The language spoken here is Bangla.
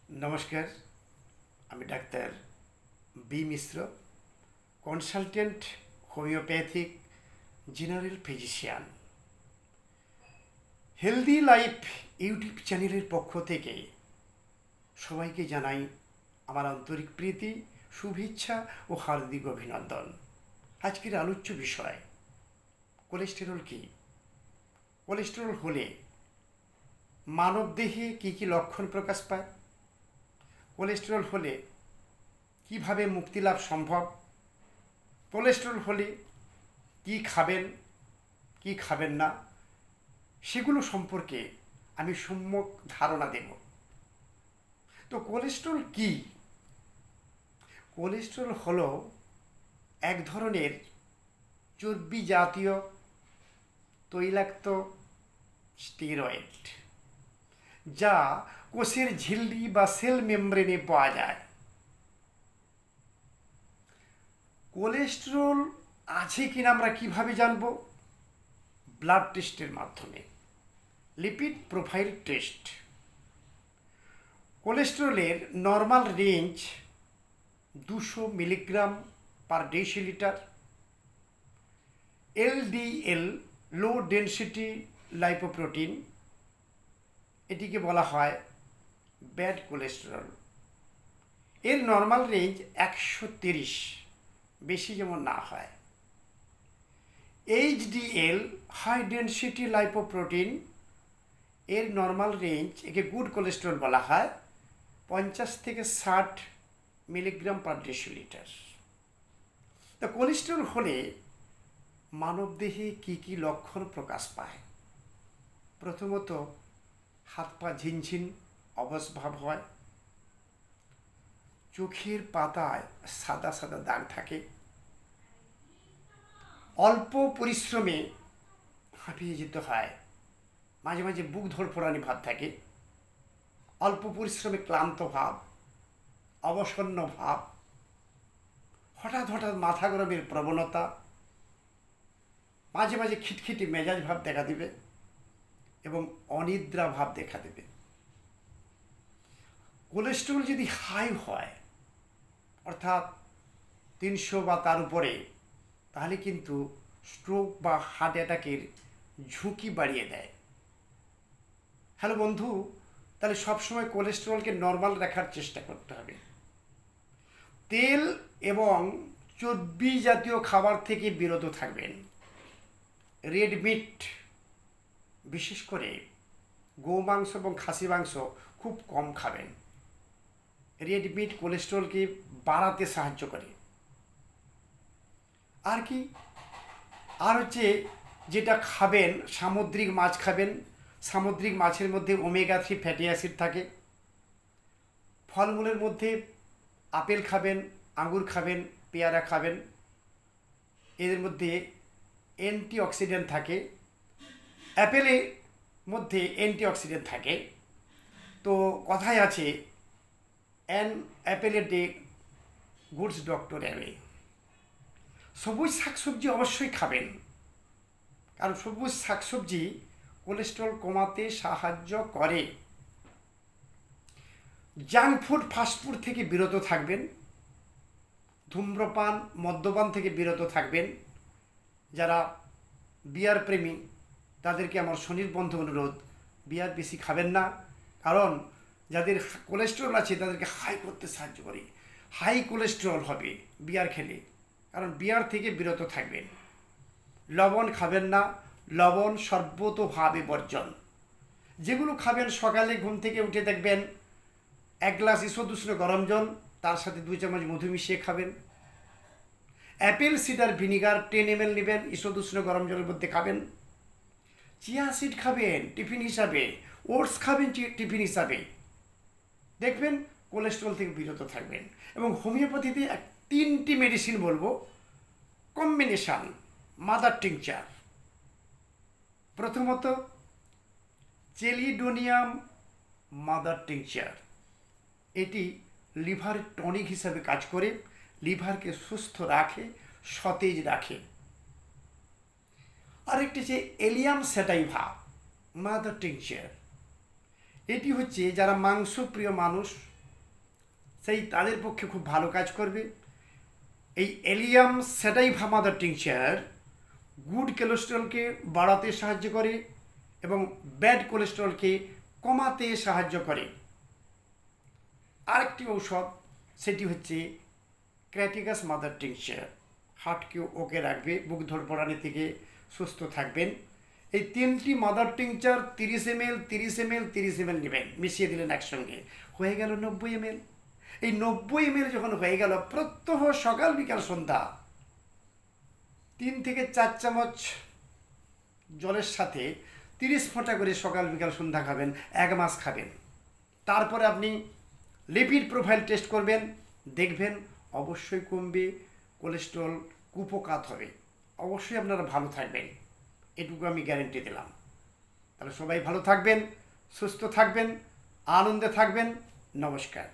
নমস্কার, আমি doctor B Mishra, consultant homeopathic general physician. Healthy life YouTube চ্যানেলের পক্ষ থেকে সবাইকে জানাই আমার আন্তরিক প্রীতি, শুভেচ্ছা ও হার্দিক অভিনন্দন। আজকের আলোচ্য বিষয় কোলেস্টেরল কী। কোলেস্টেরল হলে মানবদেহে কী কী লক্ষণ প্রকাশ পায়, কোলেস্টেরল হলে কিভাবে মুক্তি লাভ সম্ভব, কোলেস্টেরল হলে কি খাবেন কি খাবেন না, সেগুলো সম্পর্কে আমি সম্যক ধারণা দেব। তো কোলেস্টেরল কি? কোলেস্টেরল হলো এক ধরনের চর্বি জাতীয় তৈলাক্ত স্টেরয়েড, যা কোষের ঝিল্লি বা সেল মেমব্রেনে পাওয়া যায়। কোলেস্টেরল আছে কিনা আমরা কিভাবে জানব? ব্লাড টেস্টের মাধ্যমে, লিপিড প্রোফাইল টেস্ট। কোলেস্টেরলের normal range 200 milligram per decilitre. LDL, low density lipoprotein, এটিকে বলা হয় ব্যাড কোলেস্টেরল। এর নর্মাল রেঞ্জ 130, বেশি যেমন না হয়। এইচডিএল, হাই ডেনসিটি লাইপোপ্রোটিন, এর নর্মাল রেঞ্জ, একে গুড কোলেস্টেরল বলা হয়, 50 থেকে 60 মিলিগ্রাম পার ডেসিলিটার। তা কোলেস্টেরল হলে মানবদেহে কী কী লক্ষণ প্রকাশ পায়? প্রথমত, হাত পা ঝিনঝিন অবশ ভাব হয়, চোখের পাতায় সাদা সাদা দাগ থাকে, অল্প পরিশ্রমে হাঁপিয়ে যেতে হয়, মাঝে মাঝে বুক ধড়ফড়ানি ভাব থাকে, অল্প পরিশ্রমে ক্লান্ত ভাব, অবসন্ন ভাব, হঠাৎ হঠাৎ মাথা গরমের প্রবণতা, মাঝে মাঝে খিটখিটি মেজাজ ভাব দেখা দেবে এবং অনিদ্রা ভাব দেখা দেবে। কোলেস্টেরল যদি হাই হয়, অর্থাৎ 300 বা তার উপরে, তাহলে কিন্তু স্ট্রোক বা হার্ট অ্যাটাকের ঝুঁকি বাড়িয়ে দেয়। হ্যালো বন্ধু, তাহলে সবসময় কোলেস্টেরলকে নর্মাল রাখার চেষ্টা করতে হবে। তেল এবং চর্বি জাতীয় খাবার থেকে বিরত থাকবেন। রেড মিট, বিশেষ করে গোমাংস এবং খাসি মাংস খুব কম খাবেন। রেড মিট কোলেস্টেরলকে বাড়াতে সাহায্য করে। আর কি? আর হচ্ছে যেটা খাবেন, সামুদ্রিক মাছ খাবেন। সামুদ্রিক মাছের মধ্যে ওমেগা 3 ফ্যাটি অ্যাসিড থাকে। ফলমূলের মধ্যে আপেল খাবেন, আঙুর খাবেন, পেয়ারা খাবেন। এদের মধ্যে অ্যান্টিঅক্সিডেন্ট থাকে। অ্যাপেলের মধ্যে অ্যান্টিঅক্সিডেন্ট থাকে। তো কথায় আছে, an Apple a day goods doctor away. সবুজ শাকসবজি অবশ্যই খাবেন, কারণ সবুজ শাকসবজি কোলেস্টেরল কমাতে সাহায্য করে। জাঙ্ক ফুড, ফাস্টফুড থেকে বিরত থাকবেন। ধূম্রপান, মদ্যপান থেকে বিরত থাকবেন। যারা বিয়ার প্রেমী, তাদেরকে আমার সুনির্বন্ধ অনুরোধ, বিয়ার বেশি খাবেন না, কারণ যাদের কোলেস্টেরল আছে তাদেরকে হাই করতে সাহায্য করে। হাই কোলেস্টেরল হবে বিয়ার খেলে, কারণ বিয়ার থেকে বিরত থাকবেন। লবণ খাবেন না, লবণ সর্বতোভাবে বর্জন। যেগুলো খাবেন, সকালে ঘুম থেকে উঠে দেখবেন 1 গ্লাস ঈষদুষ্ণ গরম জল, তার সাথে 2 চামচ মধু মিশিয়ে খাবেন। অ্যাপেল সিডার ভিনিগার 10 ml নেবেন, ঈষদুষ্ণ গরম জলের মধ্যে খাবেন। চিয়া সিড খাবেন টিফিন হিসাবে, ওটস খাবেন টিফিন হিসাবে, দেখবেন কোলেস্টেরল থেকে বিরত থাকবেন। এবং হোমিওপ্যাথিতে 3টি মেডিসিন বলবো, কম্বিনেশান মাদার টিংচার। প্রথমত চেলিডোনিয়াম মাদার টিংচার, এটি লিভার টনিক হিসাবে কাজ করে, লিভারকে সুস্থ রাখে, সতেজ রাখে। আরেকটি হচ্ছে এলিয়াম স্যাটাইভা মাদার টিংচার। এটি হচ্ছে যারা মাংসপ্রিয় মানুষ, সেই তাদের পক্ষে খুব ভালো কাজ করবে। এই allium sativa mother tincture good কোলেস্টেরলকে বাড়াতে সাহায্য করে এবং ব্যাড কোলেস্টেরলকে কমাতে সাহায্য করে। আরেকটি ঔষধ, সেটি হচ্ছে ক্র্যাটিকাস মাদার টিংচার, হার্টকে ওকে রাখবে, বুক ধড়ফড়ানি থেকে সুস্থ থাকবেন। এই 3টি mother tincture 30 ml 30 ml 30 ml নেবেন, মিশিয়ে দিলেন একসঙ্গে, হয়ে গেল 90 ml। এই 90 ml যখন হয়ে গেল, প্রত্যহ সকাল বিকাল সন্ধ্যা 3 থেকে 4 চামচ জলের সাথে 30 ফোঁটা করে সকাল বিকাল সন্ধ্যা খাবেন, 1 মাস খাবেন। তারপরে আপনি লিপিড প্রোফাইল টেস্ট করবেন, দেখবেন অবশ্যই কমবে, কোলেস্টেরল কুপোকাত হবে, অবশ্যই আপনারা ভালো থাকবেন, এটুকু আমি গ্যারেন্টি দিলাম। তাহলে সবাই ভালো থাকবেন, সুস্থ থাকবেন, আনন্দে থাকবেন। নমস্কার।